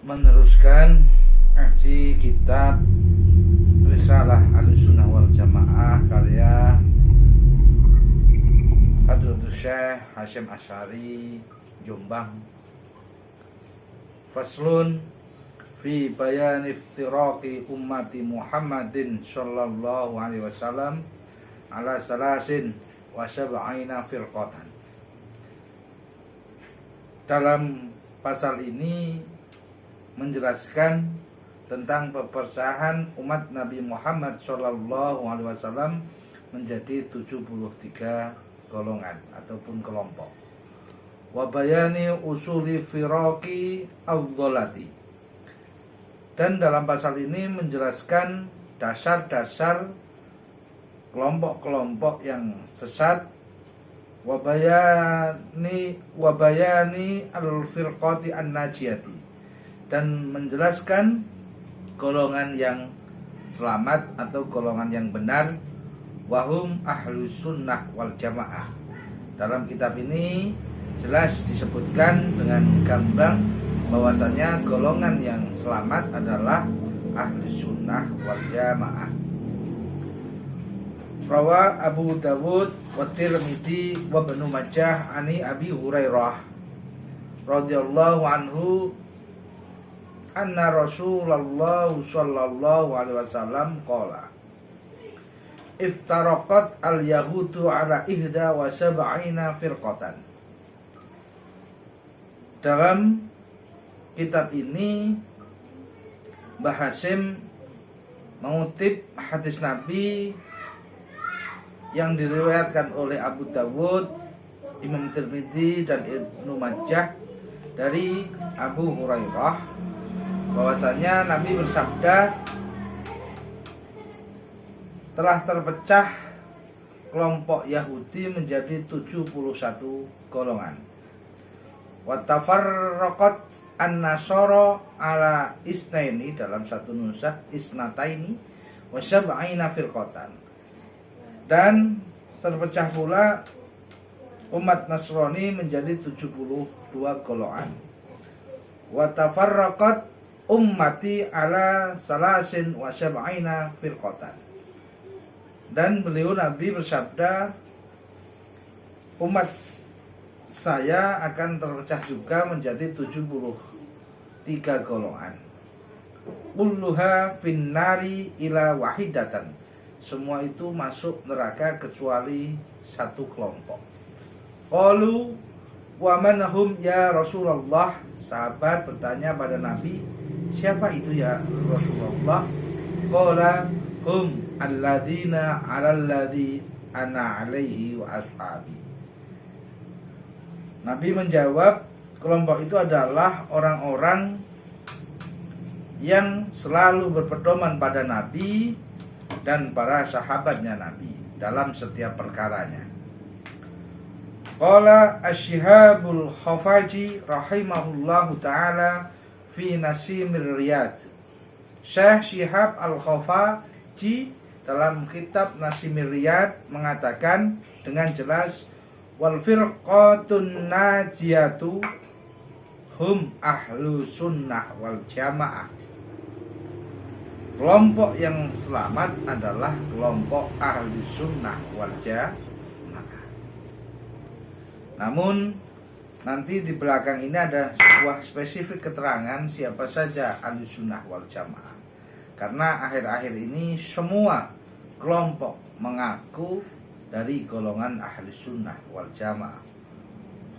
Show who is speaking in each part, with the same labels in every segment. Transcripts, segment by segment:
Speaker 1: meneruskan ngaji kitab Risalah Ahlussunnah wal Jamaah karya Hadratus Syekh Hasyim Asy'ari Jombang. Faslun fi bayan iftiraqi ummati Muhammadin sallallahu alaihi wasallam ala salasin wa sab'ina firqatan. Dalam pasal ini menjelaskan tentang pepercahan umat Nabi Muhammad sallallahu alaihi wasallam menjadi 73 golongan ataupun kelompok. Wa bayani usuli firaqi adh-dhalati. Dan dalam pasal ini menjelaskan dasar-dasar kelompok-kelompok yang sesat. Wa bayani al-firqati an-najiyati, dan menjelaskan golongan yang selamat atau golongan yang benar, wahum ahlus sunnah wal jamaah. Dalam kitab ini jelas disebutkan dengan gamblang bahwasanya golongan yang selamat adalah ahlus sunnah wal jamaah. Rawa Abu Dawud wa Tirmidzi wa Ibnu Majah ani Abi Hurairah radhiyallahu anhu anna Rasulullah sallallahu alaihi wasallam qala iftaraqat al-yahudu ala ihda wa sab'ina firqatan. Dalam kitab ini Mbah Hasyim mengutip hadis Nabi yang diriwayatkan oleh Abu Dawud, Imam Tirmidzi dan Ibnu Majah dari Abu Hurairah bahwasanya Nabi bersabda, telah terpecah kelompok Yahudi menjadi 71 golongan. Wa tafarraqat an-nasara ala isnaini, dalam satu nusakh isnataini wa sab'ina firqatan. Dan terpecah pula umat Nasrani menjadi 72 golongan. Wa tafarraqat ummati ala salasin wa sab'ina firqatan. Dan beliau Nabi bersabda, umat saya akan terpecah juga menjadi 73 golongan. Kulluha finnari ila wahidatan. Semua itu masuk neraka kecuali satu kelompok. Qalu wa man hum ya Rasulullah. Sahabat bertanya pada Nabi, siapa itu ya Rasulullah? Qala hum alladzina 'alal ladzi ana 'alaihi wa ashabi. Nabi menjawab, kelompok itu adalah orang-orang yang selalu berpedoman pada Nabi dan para sahabatnya Nabi dalam setiap perkaranya. Qala Asy-Syihabul Khafaji rahimahullahu taala fi Nasimir Riyad. Syekh Syihab Al-Khafaji dalam kitab Nasimir Riyad mengatakan dengan jelas, wal firqatun najiyatu hum ahlu sunnah wal jamaah. Kelompok yang selamat adalah kelompok ahli sunnah wal jamaah. Namun nanti di belakang ini ada sebuah spesifik keterangan siapa saja ahli sunnah wal jamaah. Karena akhir-akhir ini semua kelompok mengaku dari golongan ahli sunnah wal jamaah.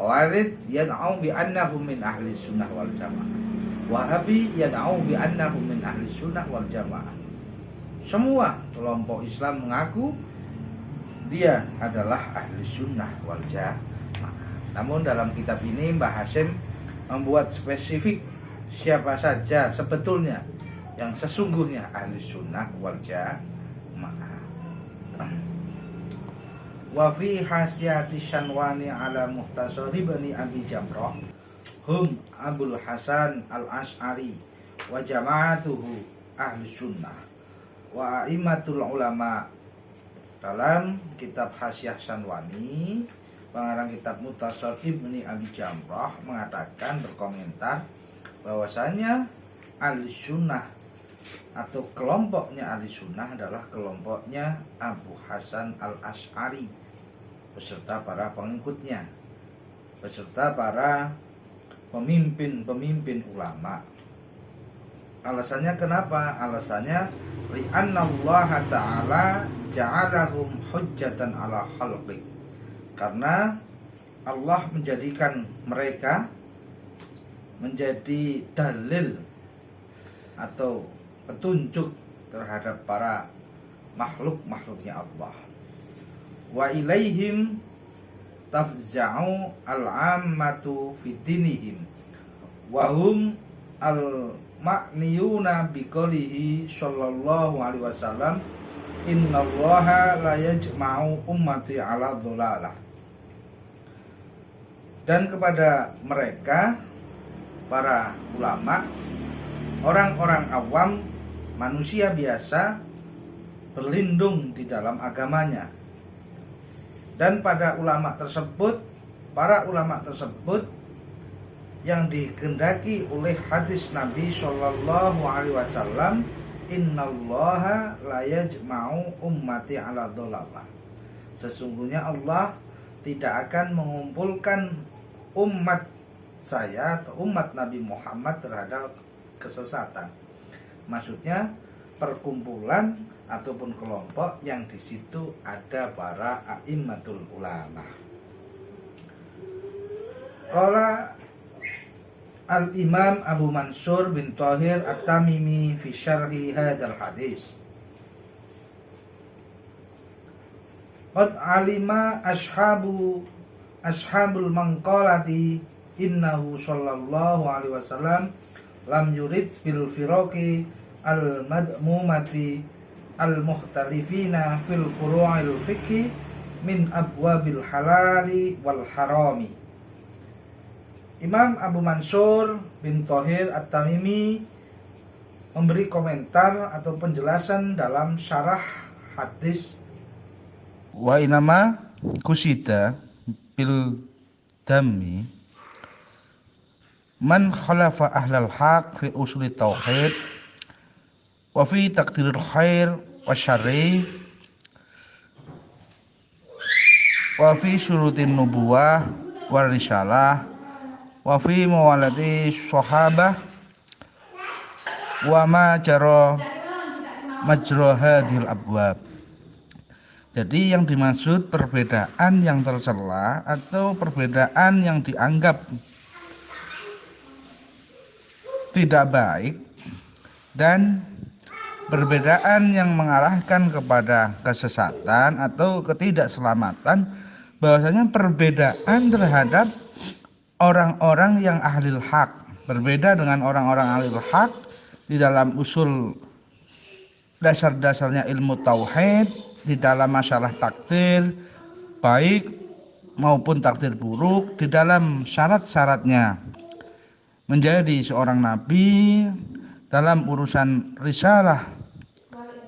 Speaker 1: Khawarij yad'u bi annahum min ahli sunnah wal jamaah. Wahabi yad'u bi annahum min ahli sunnah wal jamaah. Semua kelompok Islam mengaku dia adalah ahli sunnah wal jamaah. Namun dalam kitab ini Mbah Hasyim membuat spesifik siapa saja sebetulnya yang sesungguhnya ahli sunnah wal jamaah. Wa fi hasyati Syanwani ala Muhtasari Bani Abi Jamrah hum Abul Hasan Al-Asy'ari wa jama'atuhu ahli sunnah wa a'immatul ulama. Dalam kitab Hasyah Syanwani, pengarang kitab Muhtasar Ibni Abi Jamrah mengatakan, berkomentar bahwasanya ahli sunnah atau kelompoknya ahli sunnah adalah kelompoknya Abu Hasan al-Asy'ari beserta para pengikutnya, beserta para pemimpin-pemimpin ulama. Alasannya kenapa? Alasannya li'anna Allah Ta'ala ja'alahum hujjatan ala khalqi. Karena Allah menjadikan mereka menjadi dalil atau petunjuk terhadap para makhluk-makhluknya Allah. Wa ilaihim tafza'u al-ammatu fi dinihim wa hum al-ma'niyuna biqaulihi sallallahu alaihi wasallam innallaha la yajma'u ummati ala dhalalah. Dan kepada mereka para ulama, orang-orang awam, manusia biasa berlindung di dalam agamanya. Dan pada para ulama tersebut yang dikehendaki oleh hadis Nabi Shallallahu Alaihi Wasallam, innallaha la yajma'u ummati ala dhalalah. Sesungguhnya Allah tidak akan mengumpulkan umat saya atau umat Nabi Muhammad terhadap kesesatan. Maksudnya perkumpulan ataupun kelompok yang di situ ada para a'immatul ulama. Qala Al-Imam Abu Mansur bin Thahir At-Tamimi fi syarhi hadzal hadis. Qad alima ashabul manqalati innahu sallallahu alaihi wasallam lam yurid fil firaqi al-madmumati al-mukhtalifina fil furu'il fiqhi min abwabil halali wal harami. Imam Abu Mansur bin Thahir At-Tamimi memberi komentar atau penjelasan dalam syarah hadis wa inama kusita bil dami man khalafa ahlal haq fi usuli tauhid wa fi taqdiril khair wa syarri wa fi syurutin nubuwah wa risalah wa fi mawalati sahabah wa ma jara majra hadhil abwab. Jadi yang dimaksud perbedaan yang tercela atau perbedaan yang dianggap tidak baik dan perbedaan yang mengarahkan kepada kesesatan atau ketidakselamatan, bahwasanya perbedaan terhadap orang-orang yang ahlil haq, berbeda dengan orang-orang ahlil haq di dalam usul dasar-dasarnya ilmu tauhid, di dalam masalah takdir baik maupun takdir buruk, di dalam syarat-syaratnya menjadi seorang nabi, dalam urusan risalah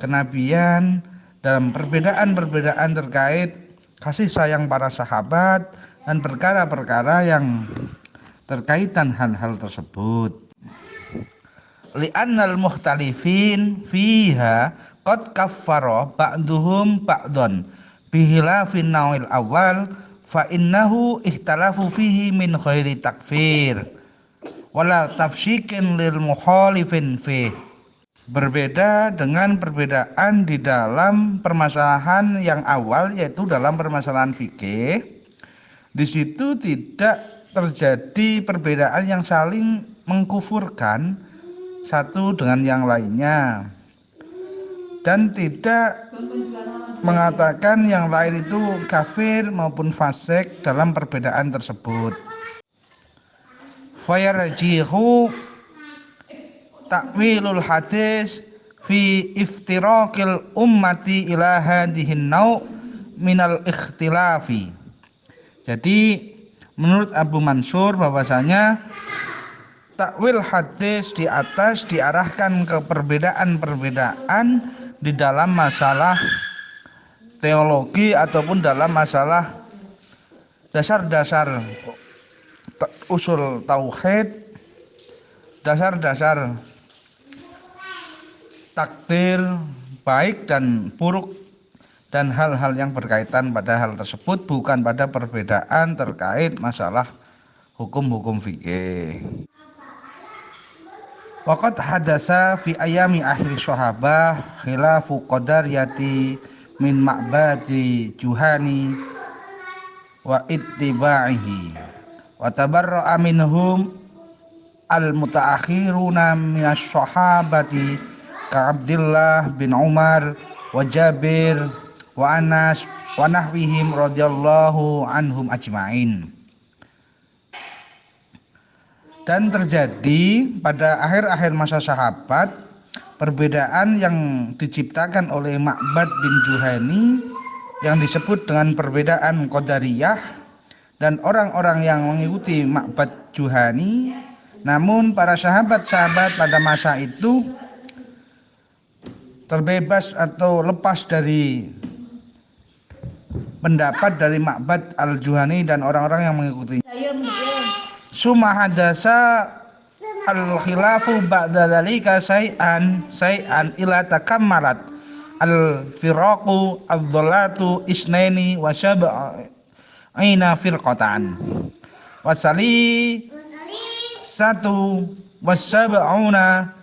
Speaker 1: kenabian, dalam perbedaan-perbedaan terkait kasih sayang para sahabat dan perkara-perkara yang terkaitan hal-hal tersebut. Li'annal mukhtalifin fiha qad kaffara ba'duhum ba'dhan bihilafin nawil awal fa innahu ikhtalafu fihi min khairi takfir wala tafsyikin lil mukhalifin fih. Berbeda dengan perbedaan di dalam permasalahan yang awal, yaitu dalam permasalahan fikih. Di situ tidak terjadi perbedaan yang saling mengkufurkan satu dengan yang lainnya, dan tidak mengatakan yang lain itu kafir maupun fasik dalam perbedaan tersebut. Fayarjihu takwilul hadis fi iftiraqil ummati ila hadhihin nau' minal ikhtilafi. Jadi menurut Abu Mansur bahwasanya takwil hadis di atas diarahkan ke perbedaan-perbedaan di dalam masalah teologi ataupun dalam masalah dasar-dasar usul tauhid, dasar-dasar takdir baik dan buruk dan hal-hal yang berkaitan pada hal tersebut, bukan pada perbedaan terkait masalah hukum-hukum fikih. Waqad hadasa fi ayami akhir sahabah khilafu qadariyati min ma'badi Juhani wa ittiba'ihi wa tabarra'a minhum al-mutaakhiruna minas sahabati ka Abdullah bin Umar wa Jabir wa Anas wa nahwihim radhiyallahu anhum ajma'in. Dan terjadi pada akhir-akhir masa sahabat perbedaan yang diciptakan oleh Ma'bad bin Juhani yang disebut dengan perbedaan Qadariyah, dan orang-orang yang mengikuti Ma'bad Juhani. Namun para sahabat-sahabat pada masa itu terbebas atau lepas dari pendapat dari Ma'bad al-Juhani dan orang-orang yang mengikutinya. Summa hadasa al-khilafu ba'da dzalika say'an ila takammalat al-firaqu ad-dhalatu isnaini wa sab'ina firqatan wasali satu wasab'una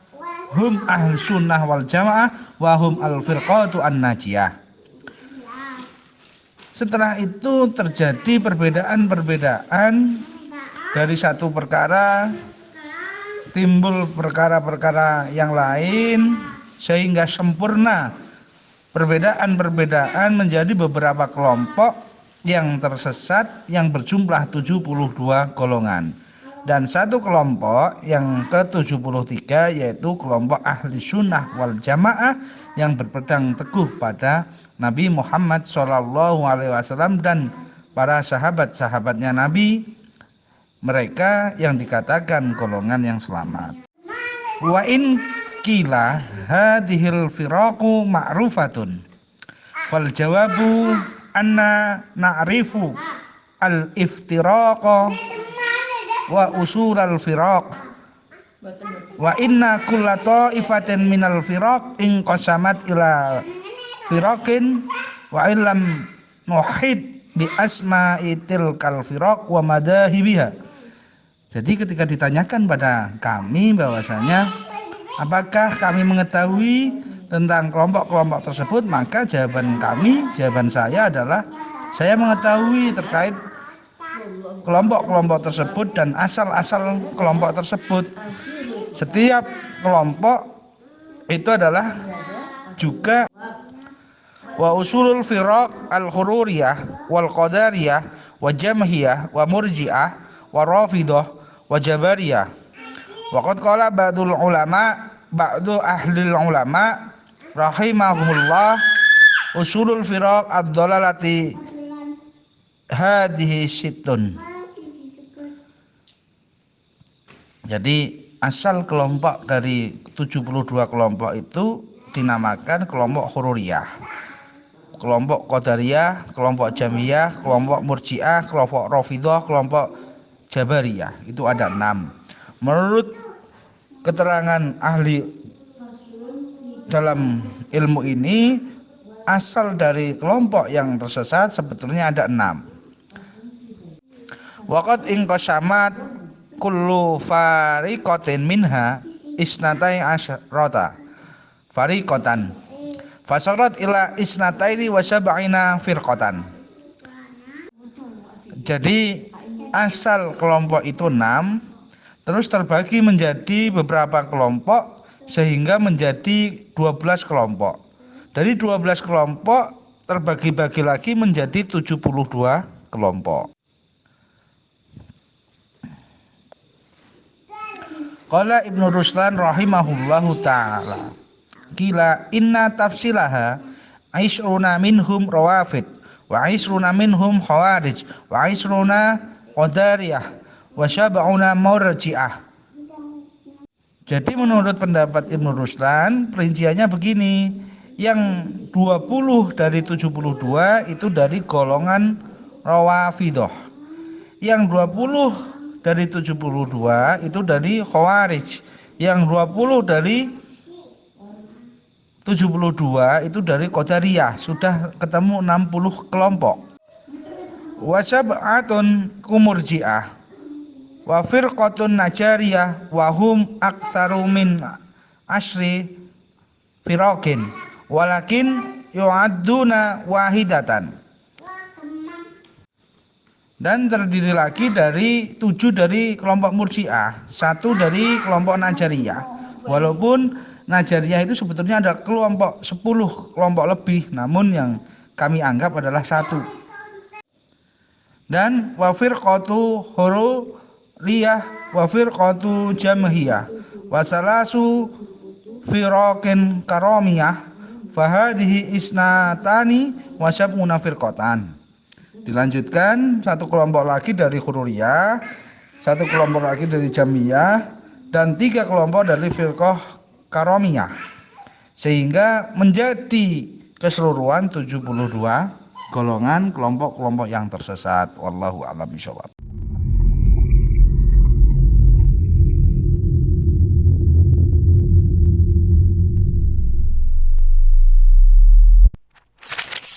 Speaker 1: hum ahli sunnah wal jamaah wa hum al-firqatu an-najiyah. Setelah itu terjadi perbedaan-perbedaan dari satu perkara, timbul perkara-perkara yang lain, sehingga sempurna perbedaan-perbedaan menjadi beberapa kelompok yang tersesat yang berjumlah 72 golongan. Dan satu kelompok yang ke-73 yaitu kelompok ahli sunnah wal jamaah yang berpegang teguh pada Nabi Muhammad SAW dan para sahabat-sahabatnya Nabi, mereka yang dikatakan golongan yang selamat. Wa in qila hadhil firaqu ma'rufatun fal jawabu anna na'rifu al-iftiraqa wa usul al-firaq wa inna kulla ta'ifatin minal firaq in qasamat ila firaqin wa illam nuhid bi asma'i tilkal firaq wa madahibiha. Jadi ketika ditanyakan pada kami bahwasanya apakah kami mengetahui tentang kelompok-kelompok tersebut, maka jawaban saya adalah saya mengetahui terkait kelompok-kelompok tersebut dan asal-asal kelompok tersebut. Setiap kelompok itu adalah juga wa usulul firaq al-khururiyah wal qadariyah wa jamhiyah wa murji'ah wa rafidah wa jabariyah. Wa qad qala ba'du ahli ulama rahimahumullah usulul firaq ad-dalalati hadhihi sittun. Jadi asal kelompok dari 72 kelompok itu dinamakan kelompok khururiyah, kelompok qadariyah, kelompok jamiyah, kelompok murji'ah, kelompok rafidah, kelompok jabariyah. Itu ada 6. Menurut keterangan ahli dalam ilmu ini, asal dari kelompok yang tersesat sebetulnya ada 6. Waqad inqasamat kullu fariqatin minha isnatai asyrata fariqatan fasarat ila isnataini wa sab'ina firqatan. Jadi asal kelompok itu 6, terus terbagi menjadi beberapa kelompok sehingga menjadi 12 kelompok. Dari 12 kelompok terbagi-bagi lagi menjadi 72 kelompok. Qala Ibnu Ruslan rahimahullahu ta'ala, qila inna tafsilaha aisruna minhum rawafid wa aisruna minhum khawarij wa aisruna qadariyah wa sab'una murji'ah. Jadi menurut pendapat Ibnu Ruslan, perinciannya begini, yang 20 dari 72 itu dari golongan Rawafidah, yang 20 dari 72 itu dari Khawarij, yang 20 dari 72 itu dari Qadariyah. Sudah ketemu 60 kelompok. Wa sab'atun kumurji'ah wa firqatun najariyah wa hum aktsaru min asyri firaqin walakin yu'adduna wahidatan. Dan terdiri lagi dari 7 dari kelompok Murji'ah, 1 dari kelompok Najariyah. Walaupun Najariyah itu sebetulnya ada kelompok 10 kelompok lebih, namun yang kami anggap adalah 1. Dan wa firqatu hururiyah wa firqatu jamhiyah wa salasu firaqin karamiyah fahadhihi isnatani wa sab'una firqatan. Dilanjutkan, 1 kelompok lagi dari Hururiyah, 1 kelompok lagi dari Jamiyah, dan 3 kelompok dari Firqah Karomiyah, sehingga menjadi keseluruhan 72 golongan kelompok-kelompok yang tersesat. Wallahu a'lam bishawab.